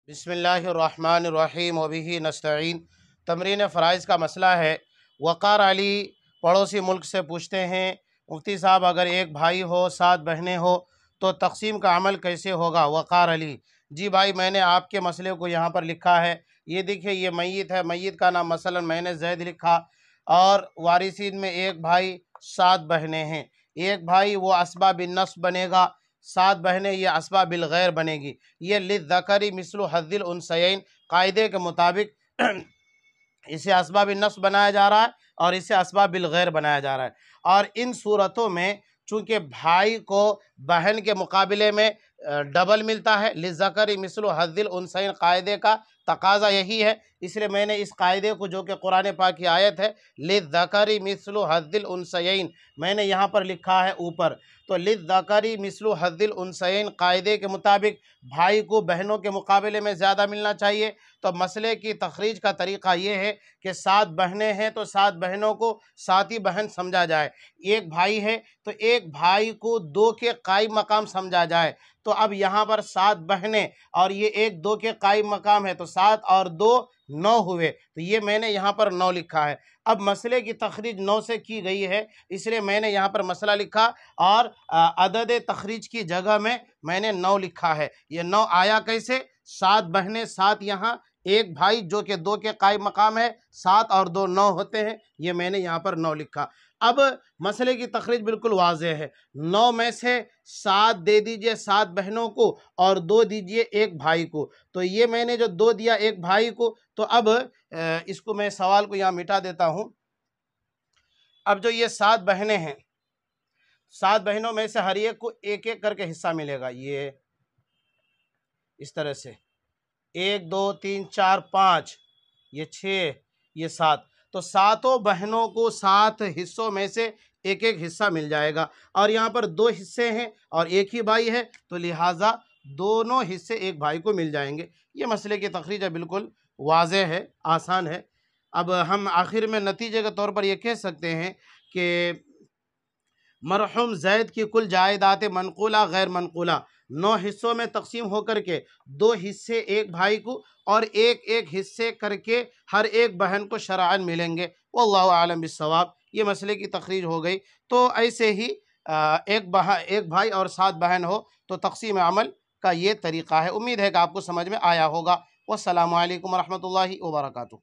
بسم اللہ الرحمن الرحیم وبہ نستعین۔ تمرین فرائض کا مسئلہ ہے۔ وقار علی پڑوسی ملک سے پوچھتے ہیں، مفتی صاحب اگر ایک بھائی ہو 7 بہنیں ہو تو تقسیم کا عمل کیسے ہوگا؟ وقار علی: جی بھائی، میں نے آپ کے مسئلے کو یہاں پر لکھا ہے۔ یہ دیکھیں، یہ میت ہے، میت کا نام مثلا میں نے زید لکھا، اور وارثین میں ایک بھائی 7 بہنیں ہیں۔ ایک بھائی وہ اسباب النصب بنے گا، 7 بہنیں یہ اسباب الغیر بنے گی۔ یہ للذکر مثل حظ الانثیین قاعدے کے مطابق اسے اسباب النصب بنایا جا رہا ہے اور اسے اسباب الغیر بنایا جا رہا ہے۔ اور ان صورتوں میں چونکہ بھائی کو بہن کے مقابلے میں ڈبل ملتا ہے، للذکر مثل حظ الانثیین قاعدے کا تقاضا یہی ہے، اس لیے میں نے اس قاعدے کو، جو کہ قرآن پاک کی آیت ہے للذکر مثل حظ الانثیین، میں نے یہاں پر لکھا ہے اوپر۔ تو للذکر مثل حظ الانثیین قاعدے کے مطابق بھائی کو بہنوں کے مقابلے میں زیادہ ملنا چاہیے۔ تو مسئلے کی تخریج کا طریقہ یہ ہے کہ 7 بہنیں ہیں تو 7 بہنوں کو 7 ہی بہن سمجھا جائے۔ ایک بھائی ہے تو ایک بھائی کو 2 کے قائم مقام سمجھا جائے۔ تو اب یہاں پر 7 بہنیں اور یہ ایک 2 کے قائم مقام ہے، تو 7 اور 2 9 ہوئے، تو یہ میں نے یہاں پر 9 لکھا ہے۔ اب مسئلے کی تخریج 9 سے کی گئی ہے، اس لیے میں نے یہاں پر مسئلہ لکھا، اور عدد تخریج کی جگہ میں نے 9 لکھا ہے۔ یہ 9 آیا کیسے؟ 7 بہنیں، 7 یہاں، ایک بھائی جو کہ 2 کے قائم مقام ہے، 7 اور 2 9 ہوتے ہیں، یہ میں نے یہاں پر 9 لکھا۔ اب مسئلے کی تخریج بالکل واضح ہے۔ 9 میں سے 7 دے دیجئے 7 بہنوں کو اور 2 دیجئے ایک بھائی کو۔ تو یہ میں نے جو 2 دیا ایک بھائی کو، تو اب اس کو میں سوال کو یہاں مٹا دیتا ہوں۔ اب جو یہ 7 بہنیں ہیں، 7 بہنوں میں سے ہر ایک کو ایک ایک کر کے حصہ ملے گا، یہ اس طرح سے 1 2 3 4 5، یہ 6، یہ 7۔ تو 7 بہنوں کو 7 حصوں میں سے ایک ایک حصہ مل جائے گا، اور یہاں پر 2 حصے ہیں اور ایک ہی بھائی ہے، تو لہٰذا دونوں حصے ایک بھائی کو مل جائیں گے۔ یہ مسئلے کی تخریج ہے، بالکل واضح ہے، آسان ہے۔ اب ہم آخر میں نتیجے کے طور پر یہ کہہ سکتے ہیں کہ مرحوم زید کی کل جائیداد منقولہ غیر منقولہ 9 حصوں میں تقسیم ہو کر کے 2 حصے ایک بھائی کو اور ایک ایک حصے کر کے ہر ایک بہن کو شرعاً ملیں گے۔ واللہ اعلم بالصواب۔ یہ مسئلے کی تخریج ہو گئی۔ تو ایسے ہی ایک بھائی اور 7 بہن ہو تو تقسیم عمل کا یہ طریقہ ہے۔ امید ہے کہ آپ کو سمجھ میں آیا ہوگا۔ والسلام علیکم ورحمۃ اللہ وبرکاتہ۔